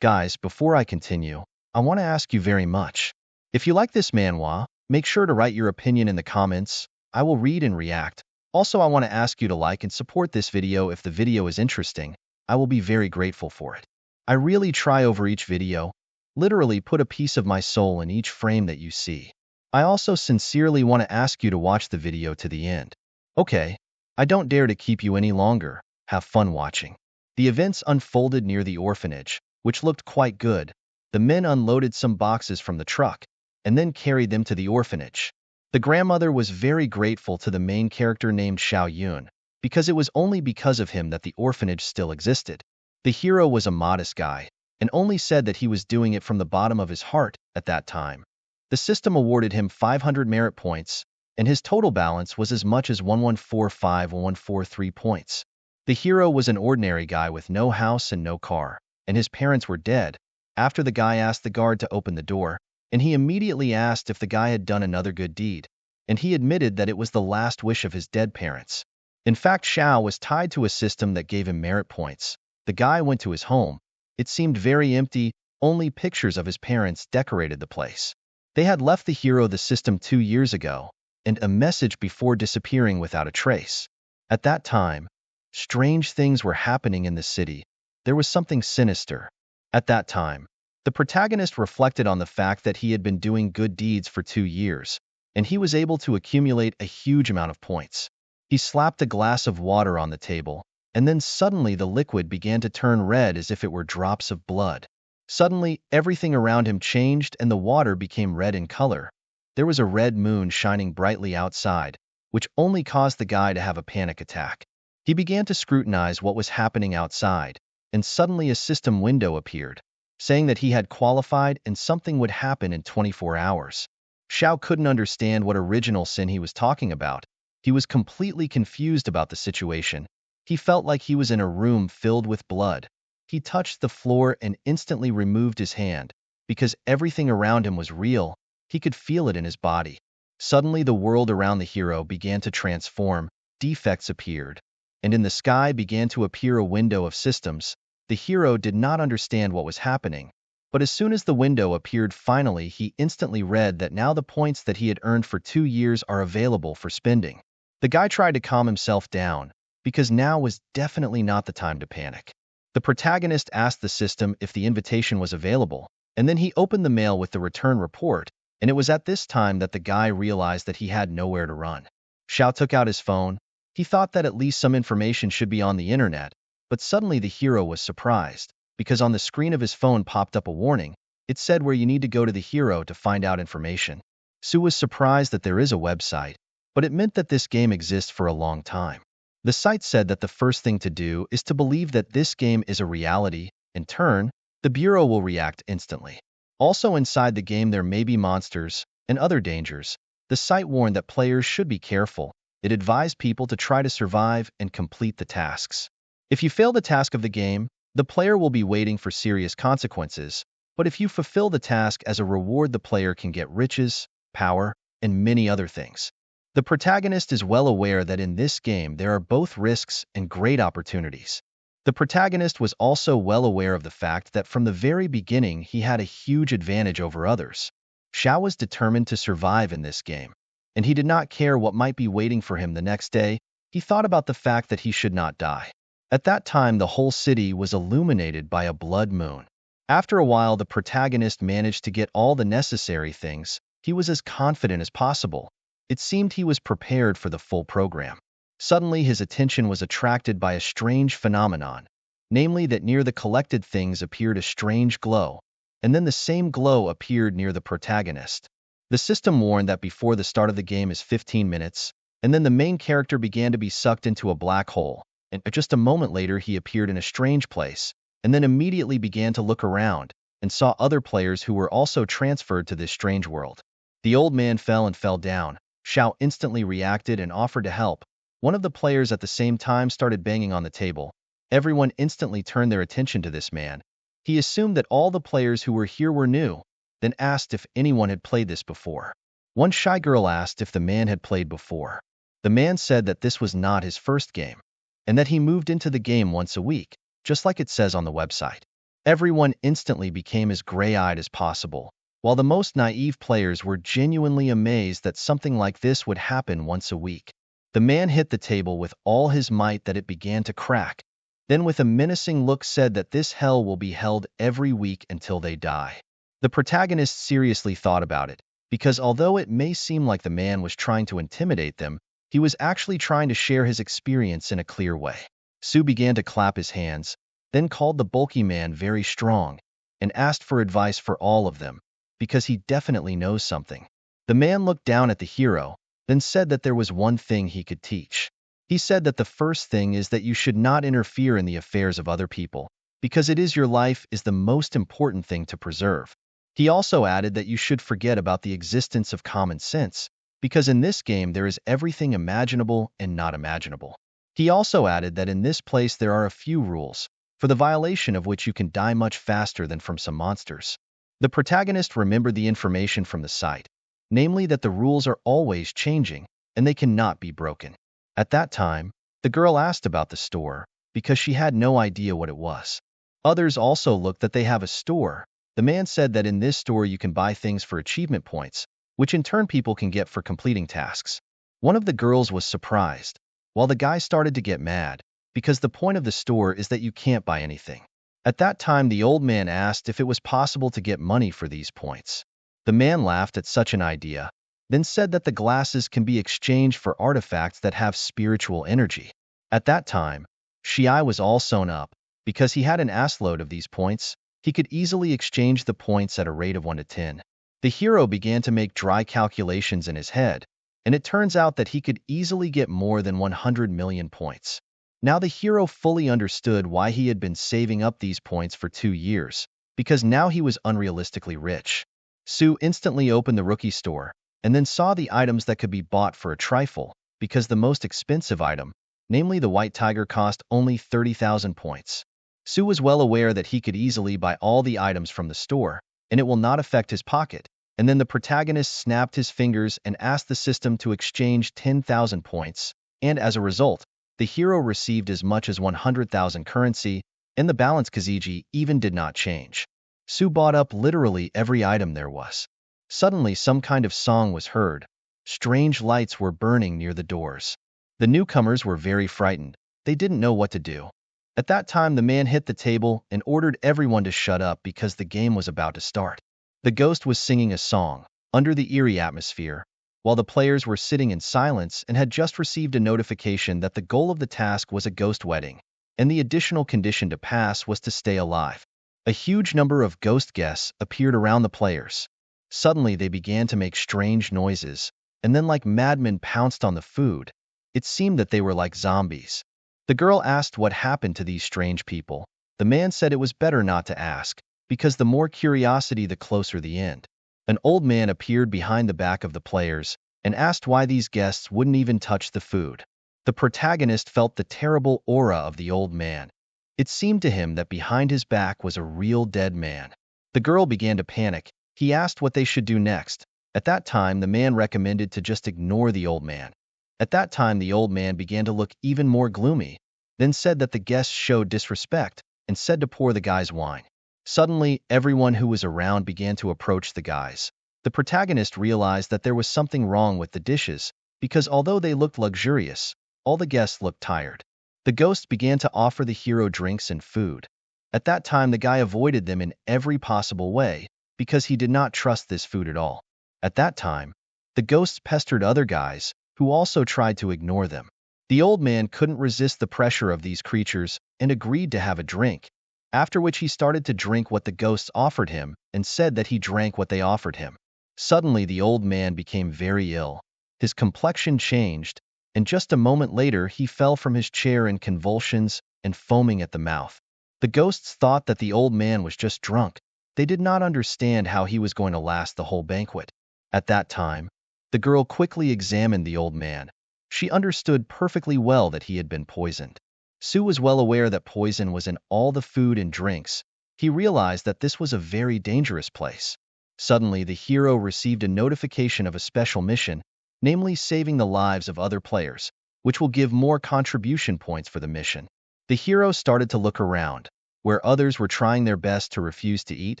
Guys, before I continue, I want to ask you very much. If you like this manhwa, make sure to write your opinion in the comments. I will read and react. Also, I want to ask you to like and support this video if the video is interesting. I will be very grateful for it. I really try over each video, literally put a piece of my soul in each frame that you see. I also sincerely want to ask you to watch the video to the end. Okay, I don't dare to keep you any longer. Have fun watching. The events unfolded near the orphanage, which looked quite good. The men unloaded some boxes from the truck and then carried them to the orphanage. The grandmother was very grateful to the main character named Xiao Yun, because it was only because of him that the orphanage still existed. The hero was a modest guy, and only said that he was doing it from the bottom of his heart at that time. The system awarded him 500 merit points, and his total balance was as much as 1145-1143 points. The hero was an ordinary guy with no house and no car, and his parents were dead. After the guy asked the guard to open the door, and he immediately asked if the guy had done another good deed, and he admitted that it was the last wish of his dead parents. In fact, Xiao was tied to a system that gave him merit points. The guy went to his home. It seemed very empty, only pictures of his parents decorated the place. They had left the hero the system 2 years ago, and a message before disappearing without a trace. At that time, strange things were happening in the city. There was something sinister. At that time, the protagonist reflected on the fact that he had been doing good deeds for 2 years, and he was able to accumulate a huge amount of points. He slapped a glass of water on the table, and then suddenly the liquid began to turn red as if it were drops of blood. Suddenly, everything around him changed and the water became red in color. There was a red moon shining brightly outside, which only caused the guy to have a panic attack. He began to scrutinize what was happening outside, and suddenly a system window appeared, saying that he had qualified and something would happen in 24 hours. Xiao couldn't understand what original sin he was talking about. He was completely confused about the situation. He felt like he was in a room filled with blood. He touched the floor and instantly removed his hand, because everything around him was real. He could feel it in his body. Suddenly, the world around the hero began to transform. Defects appeared, and in the sky began to appear a window of systems. The hero did not understand what was happening, but as soon as the window appeared finally, he instantly read that now the points that he had earned for 2 years are available for spending. The guy tried to calm himself down, because now was definitely not the time to panic. The protagonist asked the system if the invitation was available, and then he opened the mail with the return report, and it was at this time that the guy realized that he had nowhere to run. Xiao took out his phone. He thought that at least some information should be on the internet, but suddenly the hero was surprised, because on the screen of his phone popped up a warning. It said where you need to go to the hero to find out information. Su was surprised that there is a website, but it meant that this game exists for a long time. The site said that the first thing to do is to believe that this game is a reality. In turn, the bureau will react instantly. Also inside the game there may be monsters and other dangers. The site warned that players should be careful. It advised people to try to survive and complete the tasks. If you fail the task of the game, the player will be waiting for serious consequences, but if you fulfill the task as a reward, the player can get riches, power, and many other things. The protagonist is well aware that in this game there are both risks and great opportunities. The protagonist was also well aware of the fact that from the very beginning he had a huge advantage over others. Xiao was determined to survive in this game, and he did not care what might be waiting for him the next day. He thought about the fact that he should not die. At that time, the whole city was illuminated by a blood moon. After a while, the protagonist managed to get all the necessary things. He was as confident as possible. It seemed he was prepared for the full program. Suddenly, his attention was attracted by a strange phenomenon, namely that near the collected things appeared a strange glow, and then the same glow appeared near the protagonist. The system warned that before the start of the game is 15 minutes, and then the main character began to be sucked into a black hole, and just a moment later he appeared in a strange place, and then immediately began to look around, and saw other players who were also transferred to this strange world. The old man fell down. Xiao instantly reacted and offered to help. One of the players at the same time started banging on the table. Everyone instantly turned their attention to this man. He assumed that all the players who were here were new, then asked if anyone had played this before. One shy girl asked if the man had played before. The man said that this was not his first game, and that he moved into the game once a week, just like it says on the website. Everyone instantly became as gray-eyed as possible, while the most naive players were genuinely amazed that something like this would happen once a week. The man hit the table with all his might that it began to crack, then with a menacing look said that this hell will be held every week until they die. The protagonist seriously thought about it, because although it may seem like the man was trying to intimidate them, he was actually trying to share his experience in a clear way. Su began to clap his hands, then called the bulky man very strong, and asked for advice for all of them, because he definitely knows something. The man looked down at the hero, then said that there was one thing he could teach. He said that the first thing is that you should not interfere in the affairs of other people, because it is your life is the most important thing to preserve. He also added that you should forget about the existence of common sense, because in this game there is everything imaginable and not imaginable. He also added that in this place there are a few rules, for the violation of which you can die much faster than from some monsters. The protagonist remembered the information from the site, namely that the rules are always changing, and they cannot be broken. At that time, the girl asked about the store, because she had no idea what it was. Others also looked that they have a store. The man said that in this store you can buy things for achievement points, which in turn people can get for completing tasks. One of the girls was surprised, while the guy started to get mad, because the point of the store is that you can't buy anything. At that time, the old man asked if it was possible to get money for these points. The man laughed at such an idea, then said that the glasses can be exchanged for artifacts that have spiritual energy. At that time, Shiai was all sewn up. Because he had an assload of these points, he could easily exchange the points at a rate of 1 to 10. The hero began to make dry calculations in his head, and it turns out that he could easily get more than 100 million points. Now the hero fully understood why he had been saving up these points for 2 years, because now he was unrealistically rich. Su instantly opened the rookie store, and then saw the items that could be bought for a trifle, because the most expensive item, namely the white tiger, cost only 30,000 points. Su was well aware that he could easily buy all the items from the store, and it will not affect his pocket, and then the protagonist snapped his fingers and asked the system to exchange 10,000 points, and as a result, the hero received as much as 100,000 currency, and the balance Kaziji even did not change. Su bought up literally every item there was. Suddenly some kind of song was heard. Strange lights were burning near the doors. The newcomers were very frightened. They didn't know what to do. At that time, the man hit the table and ordered everyone to shut up because the game was about to start. The ghost was singing a song, under the eerie atmosphere, while the players were sitting in silence and had just received a notification that the goal of the task was a ghost wedding, and the additional condition to pass was to stay alive. A huge number of ghost guests appeared around the players. Suddenly they began to make strange noises, and then like madmen pounced on the food. It seemed that they were like zombies. The girl asked what happened to these strange people. The man said it was better not to ask, because the more curiosity the closer the end. An old man appeared behind the back of the players and asked why these guests wouldn't even touch the food. The protagonist felt the terrible aura of the old man. It seemed to him that behind his back was a real dead man. The girl began to panic. He asked what they should do next. At that time, the man recommended to just ignore the old man. At that time, the old man began to look even more gloomy, then said that the guests showed disrespect and said to pour the guys wine. Suddenly, everyone who was around began to approach the guys. The protagonist realized that there was something wrong with the dishes, because although they looked luxurious, all the guests looked tired. The ghosts began to offer the hero drinks and food. At that time, the guy avoided them in every possible way, because he did not trust this food at all. At that time, the ghosts pestered other guys, who also tried to ignore them. The old man couldn't resist the pressure of these creatures and agreed to have a drink, after which he started to drink what the ghosts offered him and said that he drank what they offered him. Suddenly, the old man became very ill. His complexion changed, and just a moment later he fell from his chair in convulsions and foaming at the mouth. The ghosts thought that the old man was just drunk. They did not understand how he was going to last the whole banquet. At that time, the girl quickly examined the old man. She understood perfectly well that he had been poisoned. Su was well aware that poison was in all the food and drinks. He realized that this was a very dangerous place. Suddenly, the hero received a notification of a special mission, namely saving the lives of other players, which will give more contribution points for the mission. The hero started to look around. where others were trying their best to refuse to eat,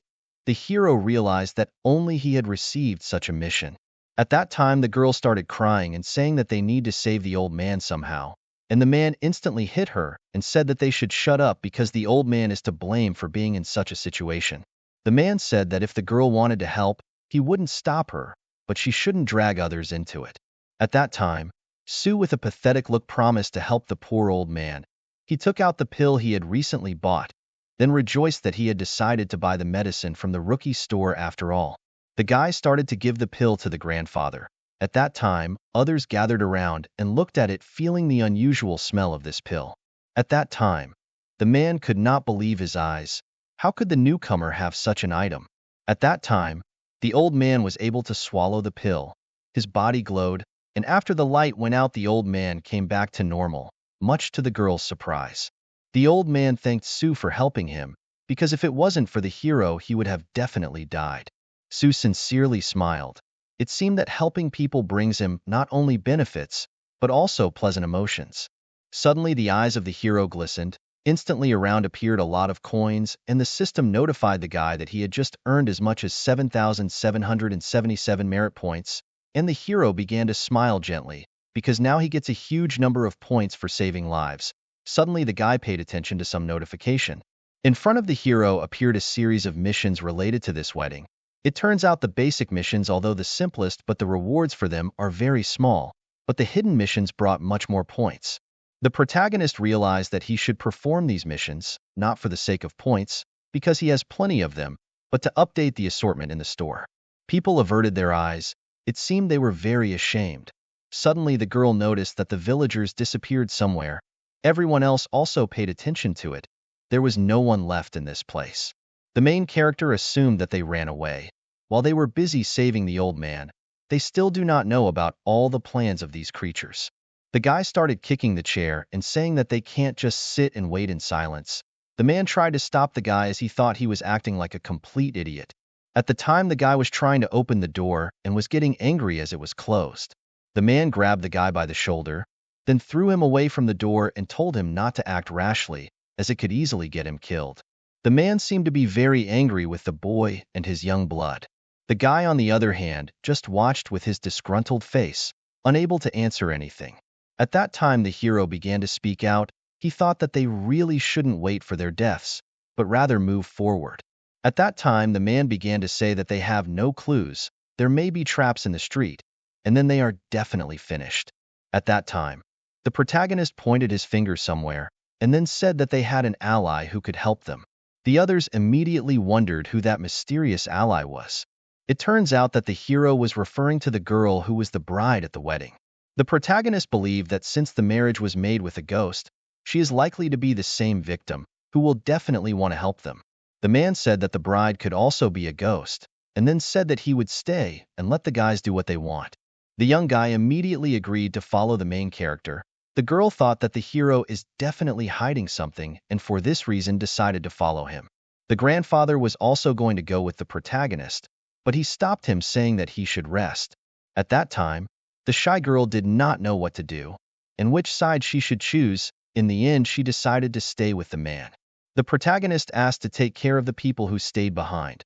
the hero realized that only he had received such a mission. At that time, the girl started crying and saying that they need to save the old man somehow, and the man instantly hit her and said that they should shut up because the old man is to blame for being in such a situation. The man said that if the girl wanted to help, he wouldn't stop her, but she shouldn't drag others into it. At that time, Sue, with a pathetic look, promised to help the poor old man. He took out the pill he had recently bought, then rejoiced that he had decided to buy the medicine from the rookie store after all. The guy started to give the pill to the grandfather. At that time, others gathered around and looked at it, feeling the unusual smell of this pill. At that time, the man could not believe his eyes. How could the newcomer have such an item? At that time, the old man was able to swallow the pill. His body glowed, and after the light went out, the old man came back to normal, much to the girl's surprise. The old man thanked Sue for helping him, because if it wasn't for the hero, he would have definitely died. Sue sincerely smiled. It seemed that helping people brings him not only benefits, but also pleasant emotions. Suddenly, the eyes of the hero glistened. Instantly around appeared a lot of coins, and the system notified the guy that he had just earned as much as 7,777 merit points, and the hero began to smile gently, because now he gets a huge number of points for saving lives. Suddenly, the guy paid attention to some notification. In front of the hero appeared a series of missions related to this wedding. It turns out the basic missions, although the simplest, but the rewards for them are very small, but the hidden missions brought much more points. The protagonist realized that he should perform these missions, not for the sake of points, because he has plenty of them, but to update the assortment in the store. People averted their eyes. It seemed they were very ashamed. Suddenly, the girl noticed that the villagers disappeared somewhere. Everyone else also paid attention to it. There was no one left in this place. The main character assumed that they ran away. While they were busy saving the old man, they still do not know about all the plans of these creatures. The guy started kicking the chair and saying that they can't just sit and wait in silence. The man tried to stop the guy as he thought he was acting like a complete idiot. At the time, the guy was trying to open the door and was getting angry as it was closed. The man grabbed the guy by the shoulder, then threw him away from the door and told him not to act rashly, as it could easily get him killed. The man seemed to be very angry with the boy and his young blood. The guy, on the other hand, just watched with his disgruntled face, unable to answer anything. At that time, the hero began to speak out. He thought that they really shouldn't wait for their deaths, but rather move forward. At that time, the man began to say that they have no clues. There may be traps in the street, and then they are definitely finished. At that time, the protagonist pointed his finger somewhere, and then said that they had an ally who could help them. The others immediately wondered who that mysterious ally was. It turns out that the hero was referring to the girl who was the bride at the wedding. The protagonist believed that since the marriage was made with a ghost, she is likely to be the same victim, who will definitely want to help them. The man said that the bride could also be a ghost, and then said that he would stay and let the guys do what they want. The young guy immediately agreed to follow the main character. The girl thought that the hero is definitely hiding something, and for this reason decided to follow him. The grandfather was also going to go with the protagonist, but he stopped him, saying that he should rest. At that time, the shy girl did not know what to do, and which side she should choose. In the end, she decided to stay with the man. The protagonist asked to take care of the people who stayed behind.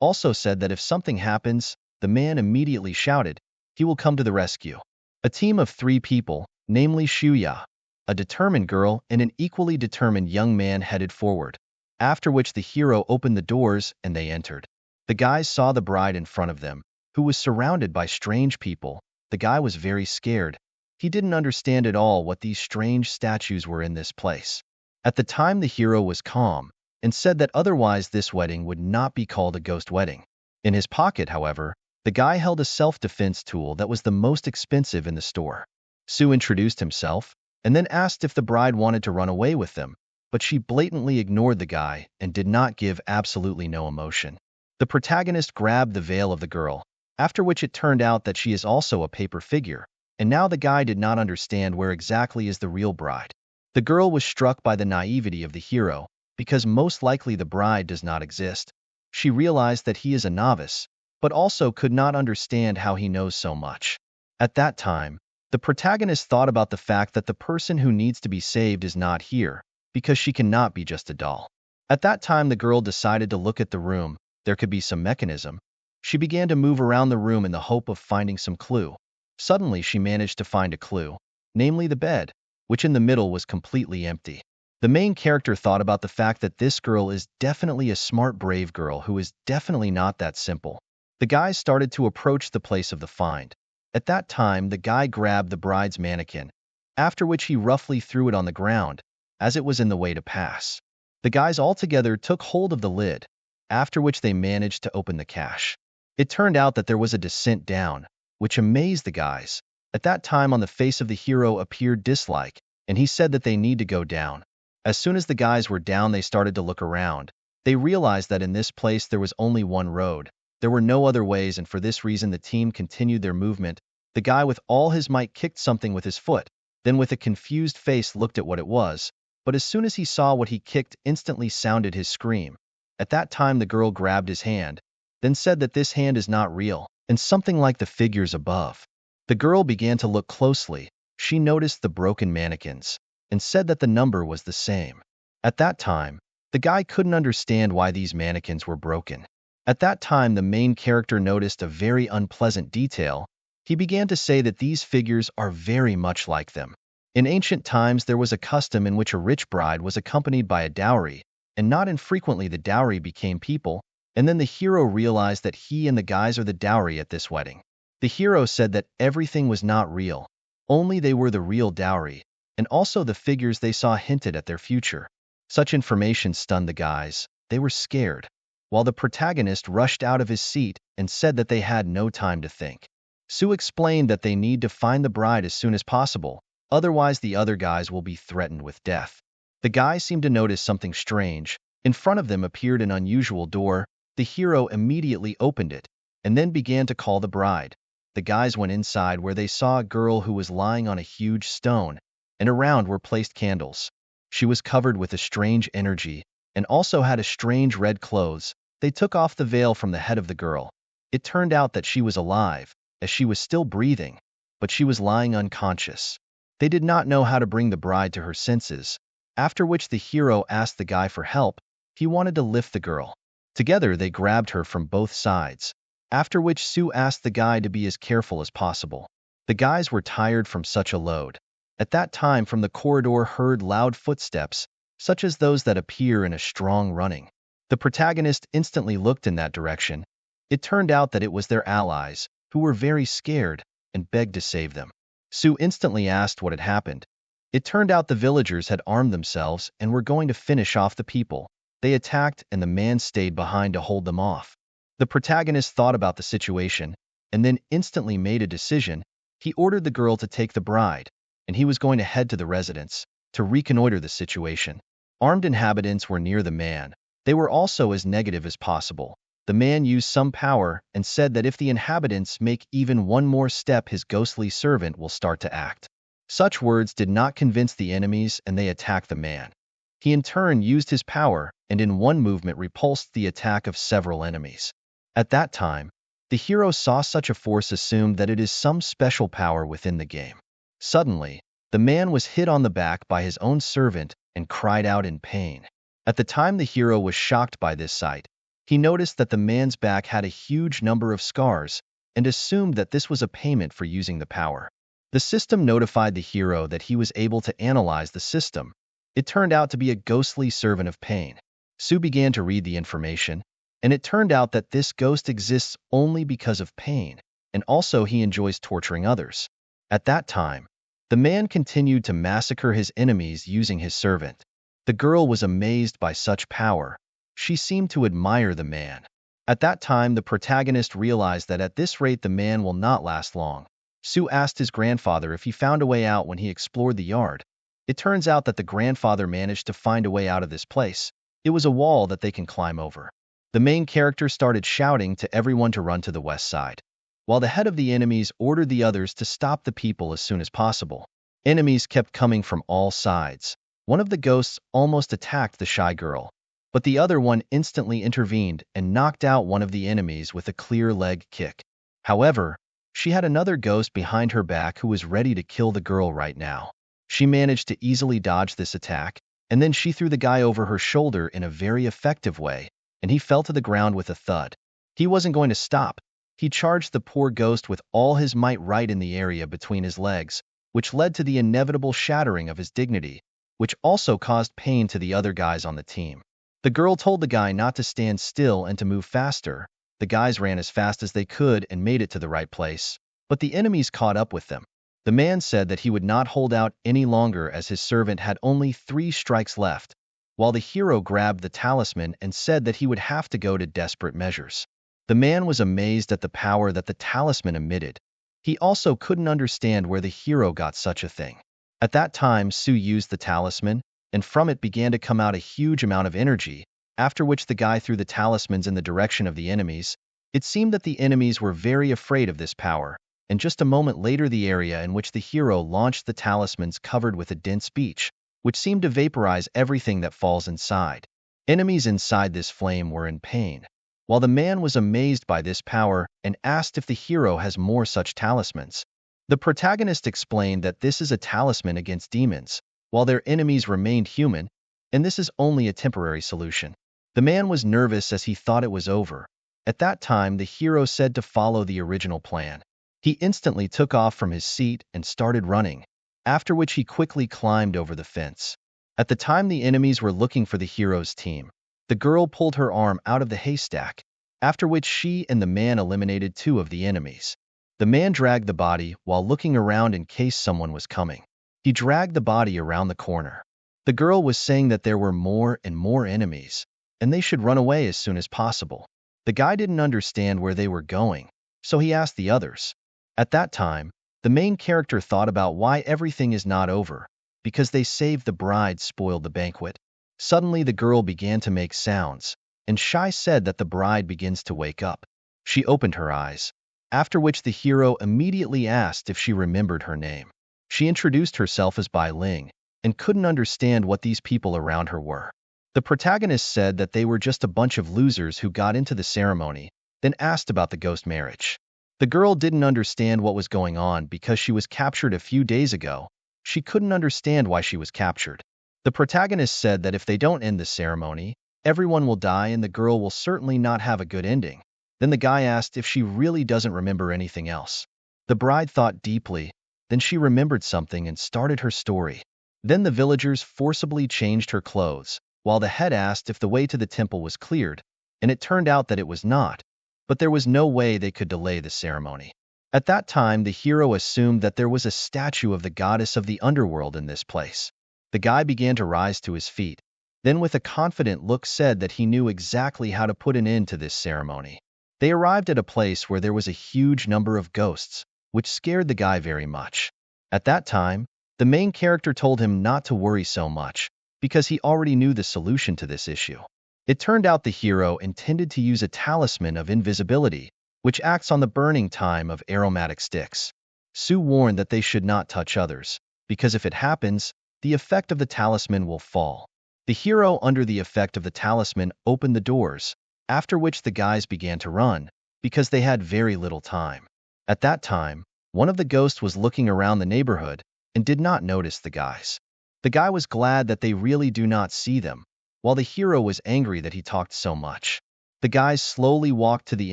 Also said that if something happens, the man immediately shouted, he will come to the rescue. A team of 3 people, namely Shuya, a determined girl, and an equally determined young man, headed forward, after which the hero opened the doors and they entered. The guys saw the bride in front of them, who was surrounded by strange people. The guy was very scared. He didn't understand at all what these strange statues were in this place. At the time, the hero was calm and said that otherwise this wedding would not be called a ghost wedding. In his pocket, however, the guy held a self-defense tool that was the most expensive in the store. Sue introduced himself and then asked if the bride wanted to run away with them, but she blatantly ignored the guy and did not give absolutely no emotion. The protagonist grabbed the veil of the girl, after which it turned out that she is also a paper figure, and now the guy did not understand where exactly is the real bride. The girl was struck by the naivety of the hero, because most likely the bride does not exist. She realized that he is a novice, but also could not understand how he knows so much. At that time, the protagonist thought about the fact that the person who needs to be saved is not here, because she cannot be just a doll. At that time, the girl decided to look at the room. There could be some mechanism. She began to move around the room in the hope of finding some clue. Suddenly, she managed to find a clue, namely the bed, which in the middle was completely empty. The main character thought about the fact that this girl is definitely a smart, brave girl who is definitely not that simple. The guys started to approach the place of the find. At that time, the guy grabbed the bride's mannequin, after which he roughly threw it on the ground, as it was in the way to pass. The guys altogether took hold of the lid, after which they managed to open the cache. It turned out that there was a descent down, which amazed the guys. At that time, on the face of the hero appeared dislike, and he said that they need to go down. As soon as the guys were down, they started to look around. They realized that in this place there was only one road. There were no other ways, and for this reason the team continued their movement. The guy with all his might kicked something with his foot, then with a confused face looked at what it was, but as soon as he saw what he kicked, instantly sounded his scream. At that time the girl grabbed his hand, then said that this hand is not real, and something like the figures above. The girl began to look closely. She noticed the broken mannequins, and said that the number was the same. At that time, the guy couldn't understand why these mannequins were broken. At that time, the main character noticed a very unpleasant detail. He began to say that these figures are very much like them. In ancient times, there was a custom in which a rich bride was accompanied by a dowry, and not infrequently the dowry became people, and then the hero realized that he and the guys are the dowry at this wedding. The hero said that everything was not real, only they were the real dowry, and also the figures they saw hinted at their future. Such information stunned the guys. They were scared, while the protagonist rushed out of his seat and said that they had no time to think. Sue explained that they need to find the bride as soon as possible, otherwise the other guys will be threatened with death. The guys seemed to notice something strange. In front of them appeared an unusual door. The hero immediately opened it, and then began to call the bride. The guys went inside, where they saw a girl who was lying on a huge stone, and around were placed candles. She was covered with a strange energy, and also had a strange red clothes. They took off the veil from the head of the girl. It turned out that she was alive, as she was still breathing, but she was lying unconscious. They did not know how to bring the bride to her senses, after which the hero asked the guy for help. He wanted to lift the girl. Together they grabbed her from both sides, after which Sue asked the guy to be as careful as possible. The guys were tired from such a load. At that time, from the corridor heard loud footsteps, such as those that appear in a strong running. The protagonist instantly looked in that direction. It turned out that it was their allies, who were very scared and begged to save them. Sue instantly asked what had happened. It turned out the villagers had armed themselves and were going to finish off the people. They attacked, and the man stayed behind to hold them off. The protagonist thought about the situation, and then instantly made a decision. He ordered the girl to take the bride, and he was going to head to the residence to reconnoiter the situation. Armed inhabitants were near the man. They were also as negative as possible. The man used some power and said that if the inhabitants make even one more step, his ghostly servant will start to act. Such words did not convince the enemies, and they attacked the man. He in turn used his power, and in one movement repulsed the attack of several enemies. At that time, the hero saw such a force, assumed that it is some special power within the game. Suddenly, the man was hit on the back by his own servant and cried out in pain. At the time, the hero was shocked by this sight. He noticed that the man's back had a huge number of scars, and assumed that this was a payment for using the power. The system notified the hero that he was able to analyze the system. It turned out to be a ghostly servant of pain. Sue began to read the information, and it turned out that this ghost exists only because of pain, and also he enjoys torturing others. At that time, the man continued to massacre his enemies using his servant. The girl was amazed by such power. She seemed to admire the man. At that time, the protagonist realized that at this rate the man will not last long. Sue asked his grandfather if he found a way out when he explored the yard. It turns out that the grandfather managed to find a way out of this place. It was a wall that they can climb over. The main character started shouting to everyone to run to the west side, while the head of the enemies ordered the others to stop the people as soon as possible. Enemies kept coming from all sides. One of the ghosts almost attacked the shy girl, but the other one instantly intervened and knocked out one of the enemies with a clear leg kick. However, she had another ghost behind her back who was ready to kill the girl right now. She managed to easily dodge this attack, and then she threw the guy over her shoulder in a very effective way, and he fell to the ground with a thud. He wasn't going to stop. He charged the poor ghost with all his might right in the area between his legs, which led to the inevitable shattering of his dignity, which also caused pain to the other guys on the team. The girl told the guy not to stand still and to move faster. The guys ran as fast as they could and made it to the right place, but the enemies caught up with them. The man said that he would not hold out any longer as his servant had only 3 strikes left, while the hero grabbed the talisman and said that he would have to go to desperate measures. The man was amazed at the power that the talisman emitted. He also couldn't understand where the hero got such a thing. At that time, Su used the talisman, and from it began to come out a huge amount of energy, after which the guy threw the talismans in the direction of the enemies. It seemed that the enemies were very afraid of this power, and just a moment later the area in which the hero launched the talismans covered with a dense beach, which seemed to vaporize everything that falls inside. Enemies inside this flame were in pain, while the man was amazed by this power and asked if the hero has more such talismans. The protagonist explained that this is a talisman against demons, while their enemies remained human, and this is only a temporary solution. The man was nervous as he thought it was over. At that time, the hero said to follow the original plan. He instantly took off from his seat and started running, after which he quickly climbed over the fence. At the time the enemies were looking for the hero's team, the girl pulled her arm out of the haystack, after which she and the man eliminated 2 of the enemies. The man dragged the body while looking around in case someone was coming. He dragged the body around the corner. The girl was saying that there were more and more enemies, and they should run away as soon as possible. The guy didn't understand where they were going, so he asked the others. At that time, the main character thought about why everything is not over, because they saved the bride spoiled the banquet. Suddenly the girl began to make sounds, and Shai said that the bride begins to wake up. She opened her eyes, after which the hero immediately asked if she remembered her name. She introduced herself as Bai Ling, and couldn't understand what these people around her were. The protagonist said that they were just a bunch of losers who got into the ceremony, then asked about the ghost marriage. The girl didn't understand what was going on because she was captured a few days ago. She couldn't understand why she was captured. The protagonist said that if they don't end the ceremony, everyone will die and the girl will certainly not have a good ending. Then the guy asked if she really doesn't remember anything else. The bride thought deeply, then she remembered something and started her story. Then the villagers forcibly changed her clothes, while the head asked if the way to the temple was cleared, and it turned out that it was not, but there was no way they could delay the ceremony. At that time, the hero assumed that there was a statue of the goddess of the underworld in this place. The guy began to rise to his feet, then with a confident look said that he knew exactly how to put an end to this ceremony. They arrived at a place where there was a huge number of ghosts, which scared the guy very much. At that time, the main character told him not to worry so much, because he already knew the solution to this issue. It turned out the hero intended to use a talisman of invisibility, which acts on the burning time of aromatic sticks. Su warned that they should not touch others, because if it happens, the effect of the talisman will fall. The hero, under the effect of the talisman, opened the doors, after which the guys began to run, because they had very little time. At that time, one of the ghosts was looking around the neighborhood and did not notice the guys. The guy was glad that they really do not see them, while the hero was angry that he talked so much. The guys slowly walked to the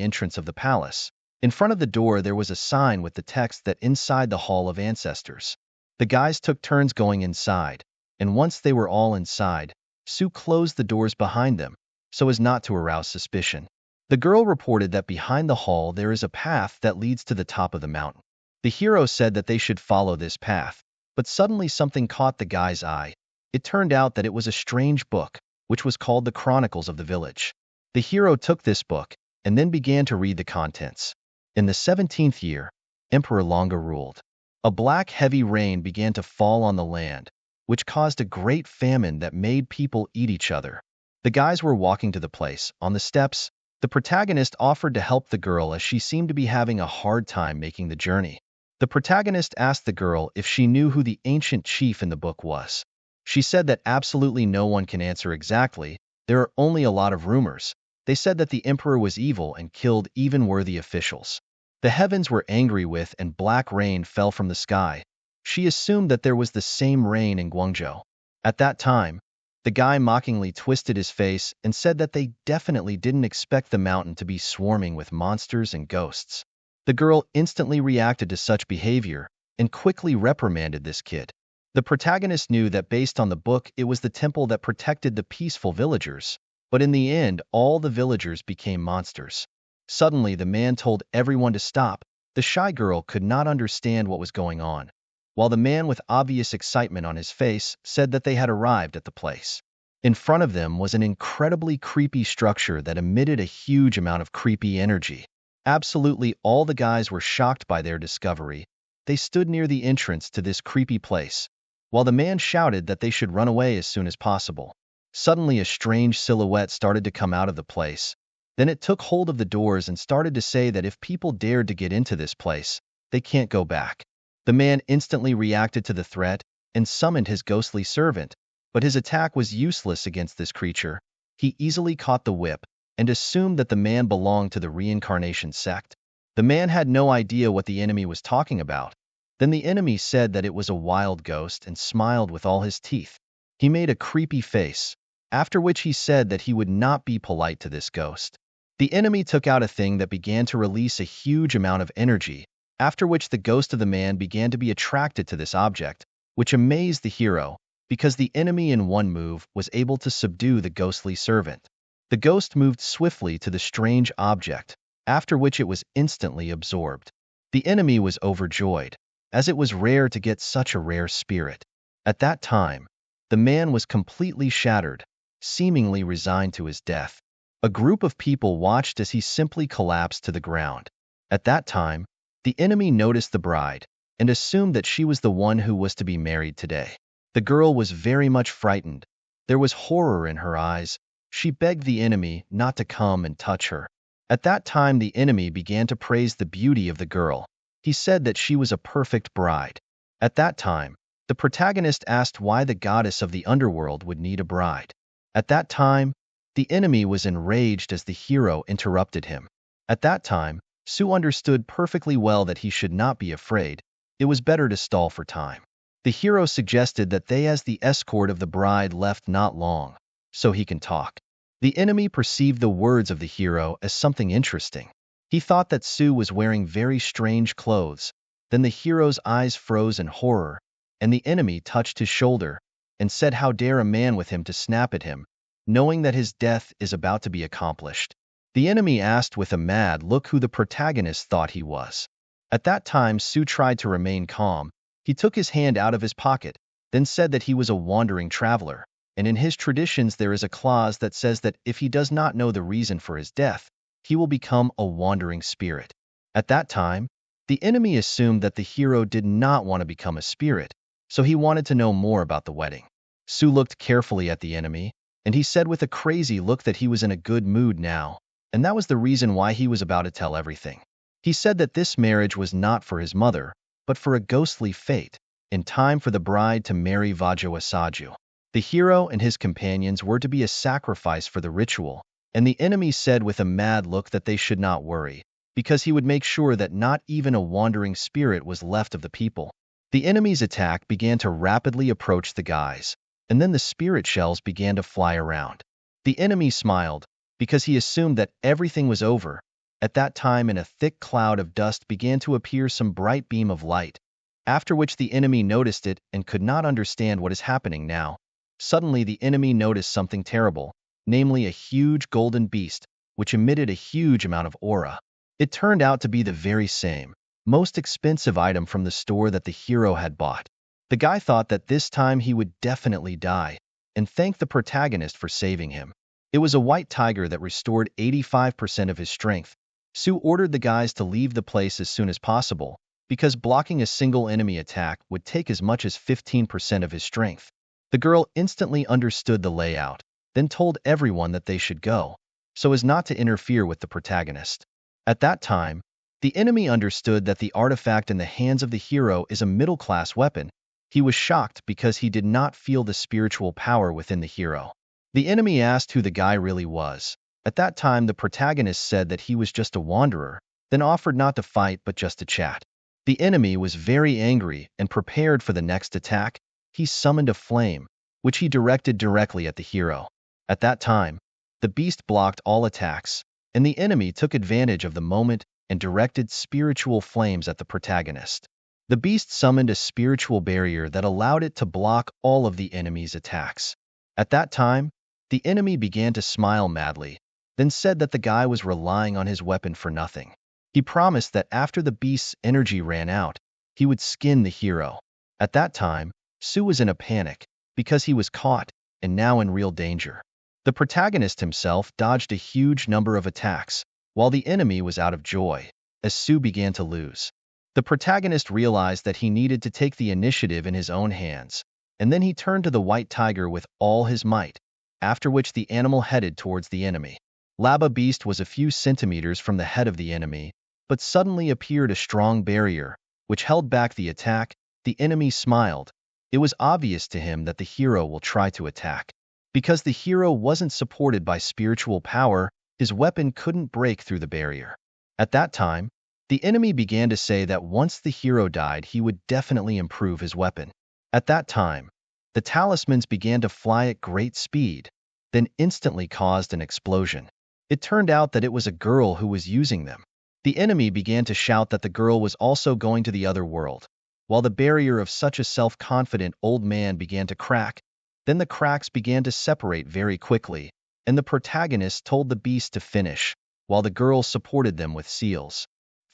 entrance of the palace. In front of the door there was a sign with the text that inside the Hall of Ancestors. The guys took turns going inside, and once they were all inside, Su closed the doors behind them, so as not to arouse suspicion. The girl reported that behind the hall there is a path that leads to the top of the mountain. The hero said that they should follow this path, but suddenly something caught the guy's eye. It turned out that it was a strange book, which was called the Chronicles of the Village. The hero took this book, and then began to read the contents. In the 17th year, Emperor Longa ruled. A black heavy rain began to fall on the land, which caused a great famine that made people eat each other. The guys were walking to the place. On the steps, the protagonist offered to help the girl as she seemed to be having a hard time making the journey. The protagonist asked the girl if she knew who the ancient chief in the book was. She said that absolutely no one can answer exactly. There are only a lot of rumors. They said that the emperor was evil and killed even worthy officials. The heavens were angry with and black rain fell from the sky. She assumed that there was the same rain in Guangzhou. At that time, The guy mockingly twisted his face and said that they definitely didn't expect the mountain to be swarming with monsters and ghosts. The girl instantly reacted to such behavior and quickly reprimanded this kid. The protagonist knew that based on the book, it was the temple that protected the peaceful villagers, but in the end, all the villagers became monsters. Suddenly, the man told everyone to stop. The shy girl could not understand what was going on, while the man with obvious excitement on his face said that they had arrived at the place. In front of them was an incredibly creepy structure that emitted a huge amount of creepy energy. Absolutely all the guys were shocked by their discovery. They stood near the entrance to this creepy place, while the man shouted that they should run away as soon as possible. Suddenly, a strange silhouette started to come out of the place. Then it took hold of the doors and started to say that if people dared to get into this place, they can't go back. The man instantly reacted to the threat and summoned his ghostly servant, but his attack was useless against this creature. He easily caught the whip and assumed that the man belonged to the reincarnation sect. The man had no idea what the enemy was talking about. Then the enemy said that it was a wild ghost and smiled with all his teeth. He made a creepy face, after which he said that he would not be polite to this ghost. The enemy took out a thing that began to release a huge amount of energy, after which the ghost of the man began to be attracted to this object, which amazed the hero, because the enemy in one move was able to subdue the ghostly servant. The ghost moved swiftly to the strange object, after which it was instantly absorbed. The enemy was overjoyed, as it was rare to get such a rare spirit. At that time, the man was completely shattered, seemingly resigned to his death. A group of people watched as he simply collapsed to the ground. At that time, the enemy noticed the bride and assumed that she was the one who was to be married today. The girl was very much frightened. There was horror in her eyes. She begged the enemy not to come and touch her. At that time, the enemy began to praise the beauty of the girl. He said that she was a perfect bride. At that time, the protagonist asked why the goddess of the underworld would need a bride. At that time, the enemy was enraged as the hero interrupted him. At that time, Su understood perfectly well that he should not be afraid. It was better to stall for time. The hero suggested that they as the escort of the bride left not long, so he can talk. The enemy perceived the words of the hero as something interesting. He thought that Su was wearing very strange clothes. Then the hero's eyes froze in horror, and the enemy touched his shoulder and said, "How dare a man with him to snap at him, knowing that his death is about to be accomplished?" The enemy asked with a mad look who the protagonist thought he was. At that time, Su tried to remain calm. He took his hand out of his pocket, then said that he was a wandering traveler, and in his traditions there is a clause that says that if he does not know the reason for his death, he will become a wandering spirit. At that time, the enemy assumed that the hero did not want to become a spirit, so he wanted to know more about the wedding. Su looked carefully at the enemy, and he said with a crazy look that he was in a good mood now, and that was the reason why he was about to tell everything. He said that this marriage was not for his mother, but for a ghostly fate, in time for the bride to marry Vajra. The hero and his companions were to be a sacrifice for the ritual, and the enemy said with a mad look that they should not worry, because he would make sure that not even a wandering spirit was left of the people. The enemy's attack began to rapidly approach the guys, and then the spirit shells began to fly around. The enemy smiled, because he assumed that everything was over. At that time, in a thick cloud of dust began to appear some bright beam of light, after which the enemy noticed it and could not understand what is happening now. Suddenly the enemy noticed something terrible, namely a huge golden beast, which emitted a huge amount of aura. It turned out to be the very same, most expensive item from the store that the hero had bought. The guy thought that this time he would definitely die, and thanked the protagonist for saving him. It was a white tiger that restored 85% of his strength. Su ordered the guys to leave the place as soon as possible, because blocking a single enemy attack would take as much as 15% of his strength. The girl instantly understood the layout, then told everyone that they should go, so as not to interfere with the protagonist. At that time, the enemy understood that the artifact in the hands of the hero is a middle-class weapon. He was shocked because he did not feel the spiritual power within the hero. The enemy asked who the guy really was. At that time, the protagonist said that he was just a wanderer, then offered not to fight but just to chat. The enemy was very angry and prepared for the next attack. He summoned a flame, which he directed directly at the hero. At that time, the beast blocked all attacks, and the enemy took advantage of the moment and directed spiritual flames at the protagonist. The beast summoned a spiritual barrier that allowed it to block all of the enemy's attacks. At that time, the enemy began to smile madly, then said that the guy was relying on his weapon for nothing. He promised that after the beast's energy ran out, he would skin the hero. At that time, Su was in a panic, because he was caught, and now in real danger. The protagonist himself dodged a huge number of attacks, while the enemy was out of joy, as Su began to lose. The protagonist realized that he needed to take the initiative in his own hands, and then he turned to the white tiger with all his might, after which the animal headed towards the enemy. Lava Beast was a few centimeters from the head of the enemy, but suddenly appeared a strong barrier, which held back the attack. The enemy smiled. It was obvious to him that the hero will try to attack. Because the hero wasn't supported by spiritual power, his weapon couldn't break through the barrier. At that time, the enemy began to say that once the hero died, he would definitely improve his weapon. At that time, the talismans began to fly at great speed, then instantly caused an explosion. It turned out that it was a girl who was using them. The enemy began to shout that the girl was also going to the other world, while the barrier of such a self-confident old man began to crack. Then the cracks began to separate very quickly, and the protagonist told the beast to finish, while the girl supported them with seals.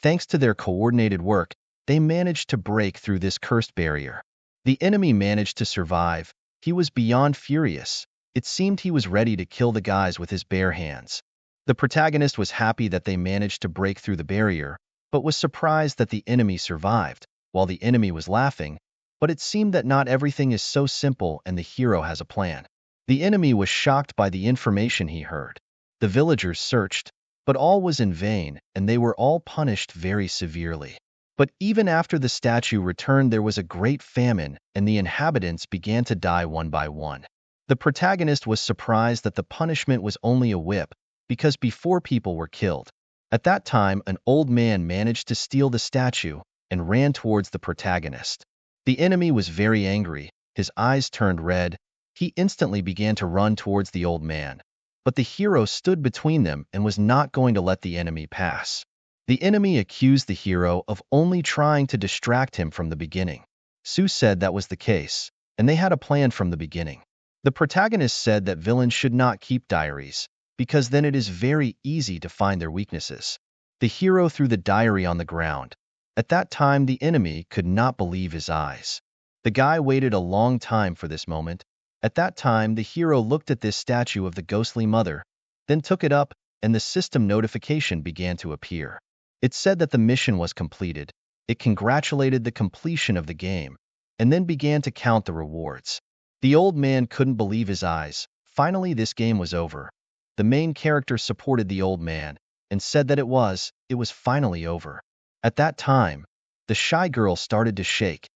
Thanks to their coordinated work, they managed to break through this cursed barrier. The enemy managed to survive. He was beyond furious. It seemed he was ready to kill the guys with his bare hands. The protagonist was happy that they managed to break through the barrier, but was surprised that the enemy survived, while the enemy was laughing. But it seemed that not everything is so simple and the hero has a plan. The enemy was shocked by the information he heard. The villagers searched, but all was in vain, and they were all punished very severely. But even after the statue returned, there was a great famine, and the inhabitants began to die one by one. The protagonist was surprised that the punishment was only a whip, because before people were killed. At that time, an old man managed to steal the statue and ran towards the protagonist. The enemy was very angry. His eyes turned red. He instantly began to run towards the old man. But the hero stood between them and was not going to let the enemy pass. The enemy accused the hero of only trying to distract him from the beginning. Su said that was the case, and they had a plan from the beginning. The protagonist said that villains should not keep diaries, because then it is very easy to find their weaknesses. The hero threw the diary on the ground. At that time, the enemy could not believe his eyes. The guy waited a long time for this moment. At that time, the hero looked at this statue of the ghostly mother, then took it up, and the system notification began to appear. It said that the mission was completed. It congratulated the completion of the game, and then began to count the rewards. The old man couldn't believe his eyes. Finally, this game was over. The main character supported the old man and said that it was finally over. At that time, the shy girl started to shake,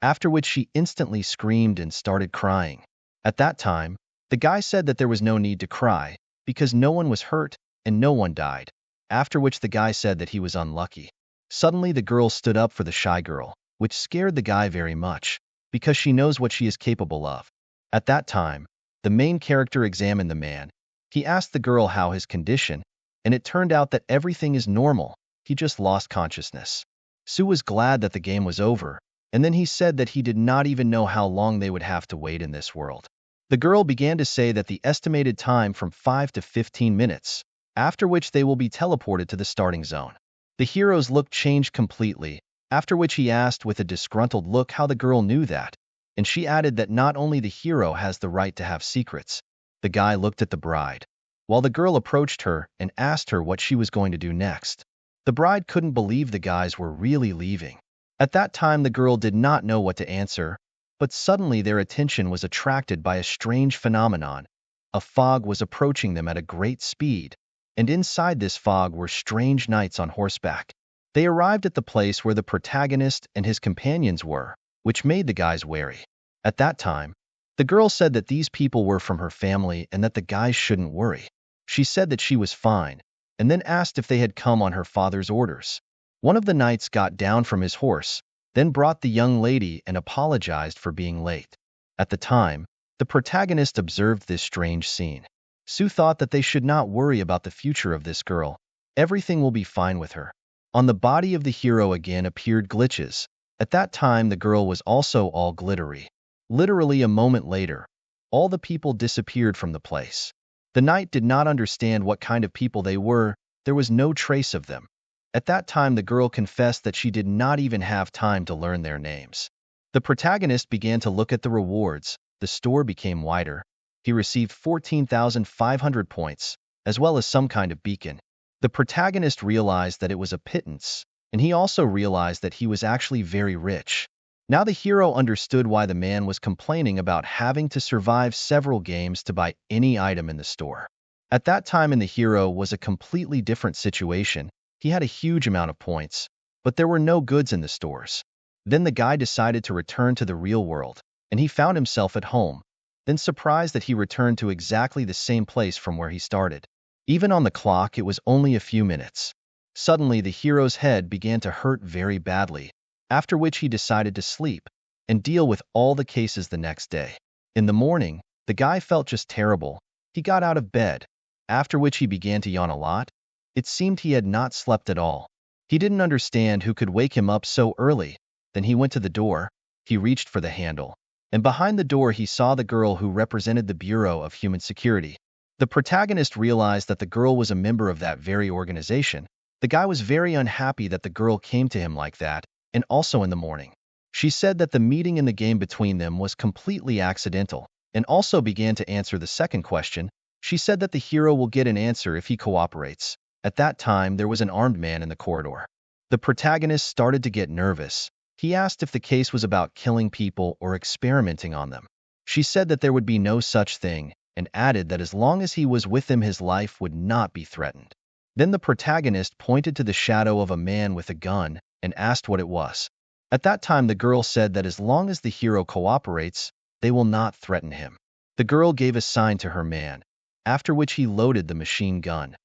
after which she instantly screamed and started crying. At that time, the guy said that there was no need to cry, because no one was hurt and no one died, after which the guy said that he was unlucky. Suddenly the girl stood up for the shy girl, which scared the guy very much, because she knows what she is capable of. At that time, the main character examined the man. He asked the girl how his condition, and it turned out that everything is normal. He just lost consciousness. Su was glad that the game was over, and then he said that he did not even know how long they would have to wait in this world. The girl began to say that the estimated time from 5 to 15 minutes, after which they will be teleported to the starting zone. The hero's look changed completely, after which he asked with a disgruntled look how the girl knew that, and she added that not only the hero has the right to have secrets. The guy looked at the bride, while the girl approached her and asked her what she was going to do next. The bride couldn't believe the guys were really leaving. At that time, the girl did not know what to answer, but suddenly their attention was attracted by a strange phenomenon. A fog was approaching them at a great speed, and inside this fog were strange knights on horseback. They arrived at the place where the protagonist and his companions were, which made the guys wary. At that time, the girl said that these people were from her family and that the guys shouldn't worry. She said that she was fine, and then asked if they had come on her father's orders. One of the knights got down from his horse, then brought the young lady and apologized for being late. At the time, The protagonist observed this strange scene. Sue thought that they should not worry about the future of this girl. Everything will be fine with her. On the body of the hero again appeared glitches. At that time, the girl was also all glittery. Literally a moment later, all the people disappeared from the place. The knight did not understand what kind of people they were. There was no trace of them. At that time, the girl confessed that she did not even have time to learn their names. The protagonist began to look at the rewards. The store became wider. He received 14,500 points, as well as some kind of beacon. The protagonist realized that it was a pittance, and he also realized that he was actually very rich. Now the hero understood why the man was complaining about having to survive several games to buy any item in the store. At that time in the hero was a completely different situation. He had a huge amount of points, but there were no goods in the stores. Then the guy decided to return to the real world, and he found himself at home. Then surprised that he returned to exactly the same place from where he started. Even on the clock, it was only a few minutes. Suddenly, the hero's head began to hurt very badly, after which he decided to sleep and deal with all the cases the next day. In the morning, the guy felt just terrible. He got out of bed, after which he began to yawn a lot. It seemed he had not slept at all. He didn't understand who could wake him up so early. Then he went to the door. He reached for the handle, and behind the door he saw the girl who represented the Bureau of Human Security. The protagonist realized that the girl was a member of that very organization. The guy was very unhappy that the girl came to him like that, and also in the morning. She said that the meeting in the game between them was completely accidental, and also began to answer the second question. She said that the hero will get an answer if he cooperates. At that time, there was an armed man in the corridor. The protagonist started to get nervous. He asked if the case was about killing people or experimenting on them. She said that there would be no such thing, and added that as long as he was with them, his life would not be threatened. Then the protagonist pointed to the shadow of a man with a gun and asked what it was. At that time, the girl said that as long as the hero cooperates, they will not threaten him. The girl gave a sign to her man, after which he loaded the machine gun.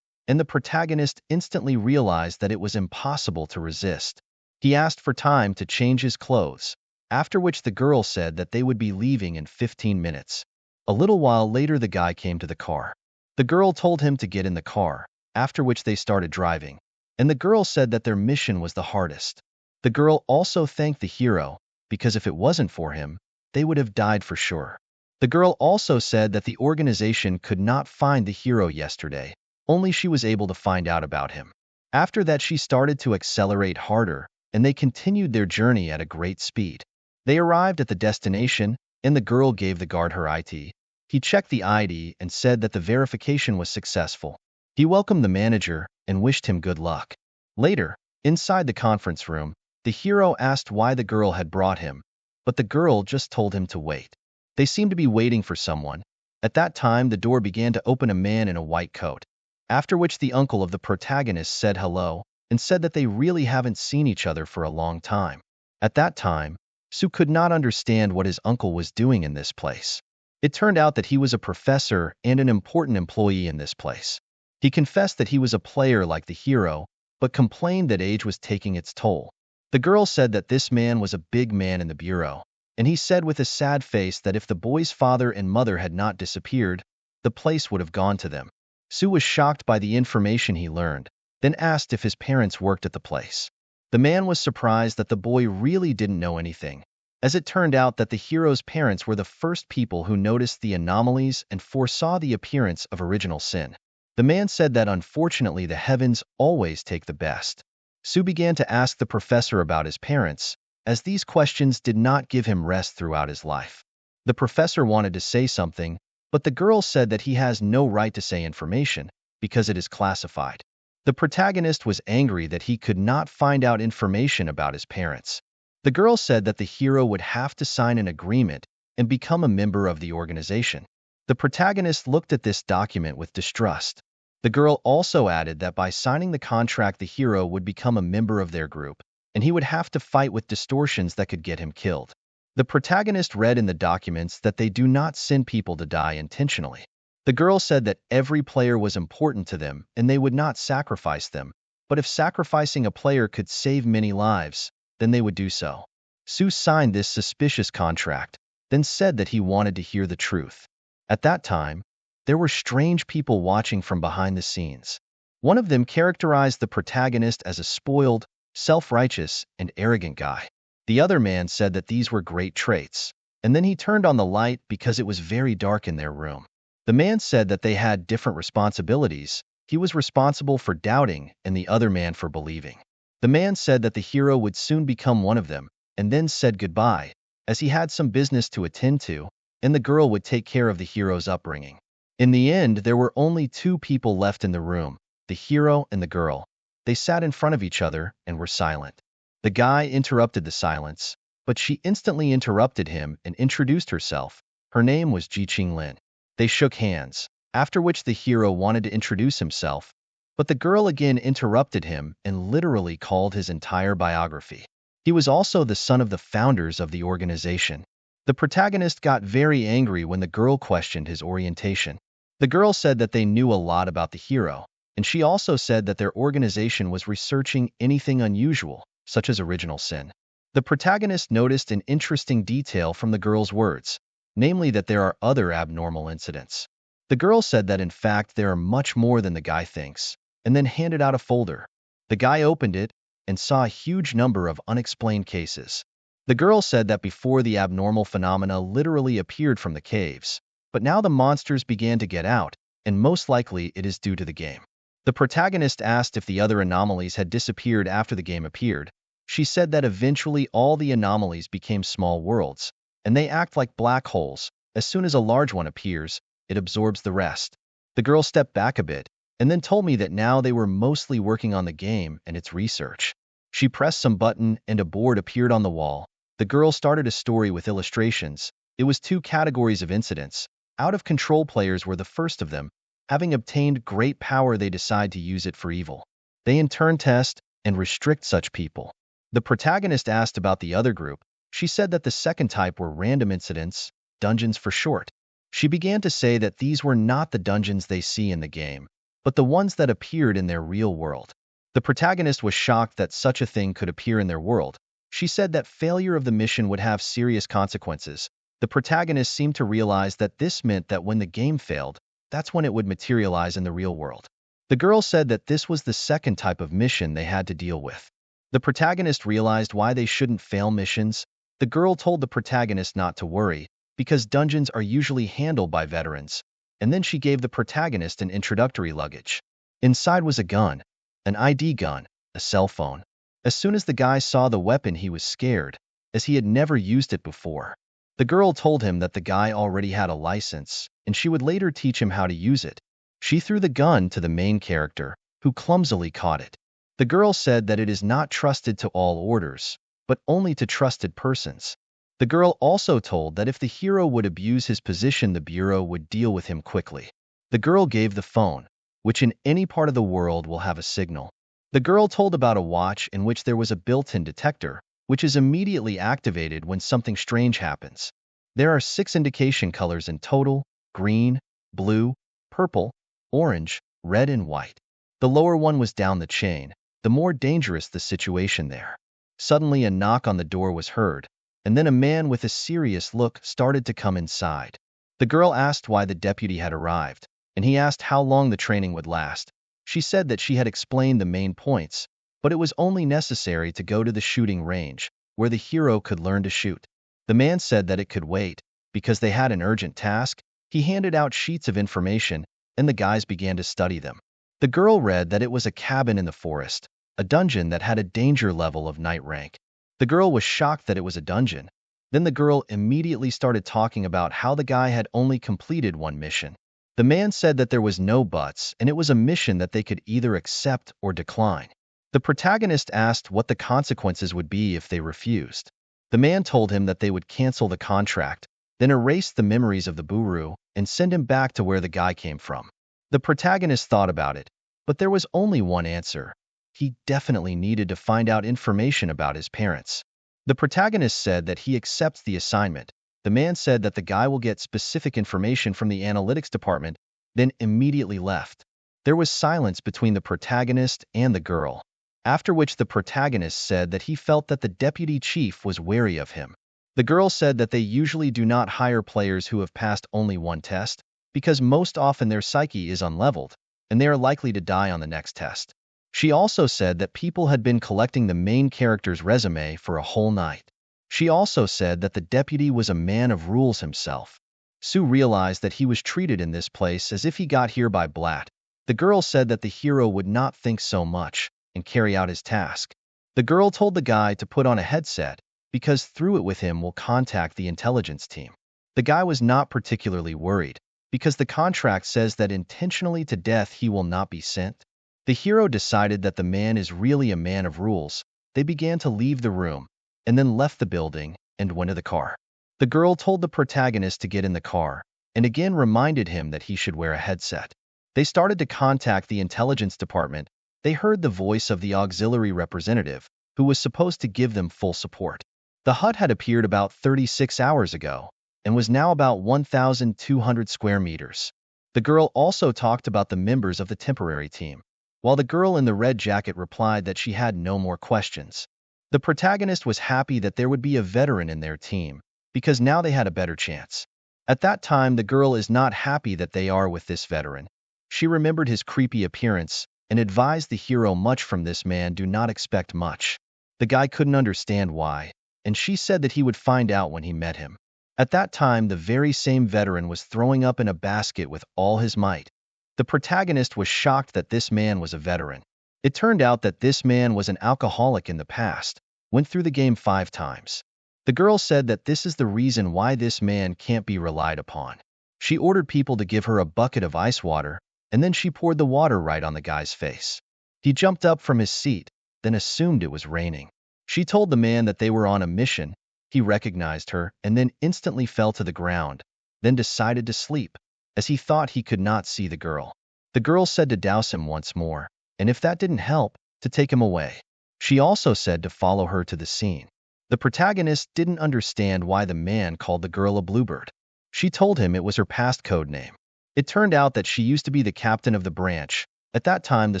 And the protagonist instantly realized that it was impossible to resist. He asked for time to change his clothes, after which the girl said that they would be leaving in 15 minutes. A little while later, the guy came to the car. The girl told him to get in the car, after which they started driving. And the girl said that their mission was the hardest. The girl also thanked the hero, because if it wasn't for him, they would have died for sure. The girl also said that the organization could not find the hero yesterday, only she was able to find out about him. After that, she started to accelerate harder, and they continued their journey at a great speed. They arrived at the destination, and the girl gave the guard her ID. He checked the ID and said that the verification was successful. He welcomed the manager and wished him good luck. Later, inside the conference room, the hero asked why the girl had brought him, but the girl just told him to wait. They seemed to be waiting for someone. At that time, the door began to open. A man in a white coat, after which the uncle of the protagonist said hello and said that they really haven't seen each other for a long time. At that time, Sue could not understand what his uncle was doing in this place. It turned out that he was a professor and an important employee in this place. He confessed that he was a player like the hero, but complained that age was taking its toll. The girl said that this man was a big man in the bureau, and he said with a sad face that if the boy's father and mother had not disappeared, the place would have gone to them. Sue was shocked by the information he learned, then asked if his parents worked at the place. The man was surprised that the boy really didn't know anything, as it turned out that the hero's parents were the first people who noticed the anomalies and foresaw the appearance of original sin. The man said that unfortunately the heavens always take the best. Sue began to ask the professor about his parents, as these questions did not give him rest throughout his life. The professor wanted to say something, but the girl said that he has no right to say information because it is classified. The protagonist was angry that he could not find out information about his parents. The girl said that the hero would have to sign an agreement and become a member of the organization. The protagonist looked at this document with distrust. The girl also added that by signing the contract, the hero would become a member of their group, and he would have to fight with distortions that could get him killed. The protagonist read in the documents that they do not send people to die intentionally. The girl said that every player was important to them and they would not sacrifice them, but if sacrificing a player could save many lives, then they would do so. Sue signed this suspicious contract. then said that he wanted to hear the truth. At that time, there were strange people watching from behind the scenes. One of them characterized the protagonist as a spoiled, self-righteous, and arrogant guy. The other man said that these were great traits, and then he turned on the light because it was very dark in their room. The man said that they had different responsibilities. He was responsible for doubting and the other man for believing. The man said that the hero would soon become one of them, and then said goodbye, as he had some business to attend to, and the girl would take care of the hero's upbringing. In the end, there were only two people left in the room, the hero and the girl. They sat in front of each other and were silent. The guy interrupted the silence, but she instantly interrupted him and introduced herself. Her name was Jiqing Lin. They shook hands, after which the hero wanted to introduce himself, but the girl again interrupted him and literally called his entire biography. He was also the son of the founders of the organization. The protagonist got very angry when the girl questioned his orientation. The girl said that they knew a lot about the hero, and she also said that their organization was researching anything unusual, such as original sin. The protagonist noticed an interesting detail from the girl's words, namely that there are other abnormal incidents. The girl said that in fact there are much more than the guy thinks, and then handed out a folder. The guy opened it and saw a huge number of unexplained cases. The girl said that before the abnormal phenomena literally appeared from the caves, but now the monsters began to get out, and most likely it is due to the game. The protagonist asked if the other anomalies had disappeared after the game appeared. She said that eventually all the anomalies became small worlds, and they act like black holes. As soon as a large one appears, it absorbs the rest. The girl stepped back a bit, and then told me that now they were mostly working on the game and its research. She pressed some button and a board appeared on the wall. The girl started a story with illustrations. It was two categories of incidents. Out-of-control players were the first of them. Having obtained great power, they decide to use it for evil. They in turn test and restrict such people. The protagonist asked about the other group. She said that the second type were random incidents, dungeons for short. She began to say that these were not the dungeons they see in the game, but the ones that appeared in their real world. The protagonist was shocked that such a thing could appear in their world. She said that failure of the mission would have serious consequences. The protagonist seemed to realize that this meant that when the game failed, that's when it would materialize in the real world. The girl said that this was the second type of mission they had to deal with. The protagonist realized why they shouldn't fail missions. The girl told the protagonist not to worry, because dungeons are usually handled by veterans, and then she gave the protagonist an introductory luggage. Inside was a gun, an ID gun, a cell phone. As soon as the guy saw the weapon, he was scared, as he had never used it before. The girl told him that the guy already had a license, and she would later teach him how to use it. She threw the gun to the main character, who clumsily caught it. The girl said that it is not trusted to all orders, but only to trusted persons. The girl also told that if the hero would abuse his position, the bureau would deal with him quickly. The girl gave the phone, which in any part of the world will have a signal. The girl told about a watch in which there was a built-in detector, which is immediately activated when something strange happens. There are 6 indication colors in total: green, blue, purple, orange, red, and white. The lower one was down the chain, the more dangerous the situation there. Suddenly a knock on the door was heard, and then a man with a serious look started to come inside. The girl asked why the deputy had arrived, and he asked how long the training would last. She said that she had explained the main points, but it was only necessary to go to the shooting range, where the hero could learn to shoot. The man said that it could wait, because they had an urgent task. He handed out sheets of information, and the guys began to study them. The girl read that it was a cabin in the forest, a dungeon that had a danger level of night rank. The girl was shocked that it was a dungeon. Then the girl immediately started talking about how the guy had only completed one mission. The man said that there was no buts, and it was a mission that they could either accept or decline. The protagonist asked what the consequences would be if they refused. The man told him that they would cancel the contract, then erase the memories of the Buru, and send him back to where the guy came from. The protagonist thought about it, but there was only one answer. He definitely needed to find out information about his parents. The protagonist said that he accepts the assignment. The man said that the guy will get specific information from the analytics department, then immediately left. There was silence between the protagonist and the girl, after which the protagonist said that he felt that the deputy chief was wary of him. The girl said that they usually do not hire players who have passed only one test, because most often their psyche is unleveled, and they are likely to die on the next test. She also said that people had been collecting the main character's resume for a whole night. She also said that the deputy was a man of rules himself. Sue realized that he was treated in this place as if he got here by blat. The girl said that the hero would not think so much and carry out his task. The girl told the guy to put on a headset, because through it with him will contact the intelligence team. The guy was not particularly worried, because the contract says that intentionally to death he will not be sent. The hero decided that the man is really a man of rules. They began to leave the room, and then left the building and went to the car. The girl told the protagonist to get in the car, and again reminded him that he should wear a headset. They started to contact the intelligence department. They heard the voice of the auxiliary representative, who was supposed to give them full support. The hut had appeared about 36 hours ago, and was now about 1,200 square meters. The girl also talked about the members of the temporary team, while the girl in the red jacket replied that she had no more questions. The protagonist was happy that there would be a veteran in their team, because now they had a better chance. At that time, the girl is not happy that they are with this veteran. She remembered his creepy appearance and advised the hero much from this man do not expect much. The guy couldn't understand why, and she said that he would find out when he met him. At that time, the very same veteran was throwing up in a basket with all his might. The protagonist was shocked that this man was a veteran. It turned out that this man was an alcoholic in the past, went through the game 5 times. The girl said that this is the reason why this man can't be relied upon. She ordered people to give her a bucket of ice water, and then she poured the water right on the guy's face. He jumped up from his seat, then assumed it was raining. She told the man that they were on a mission. He recognized her and then instantly fell to the ground, then decided to sleep, as he thought he could not see the girl. The girl said to douse him once more, and if that didn't help, to take him away. She also said to follow her to the scene. The protagonist didn't understand why the man called the girl a bluebird. She told him it was her past code name. It turned out that she used to be the captain of the branch. At that time, the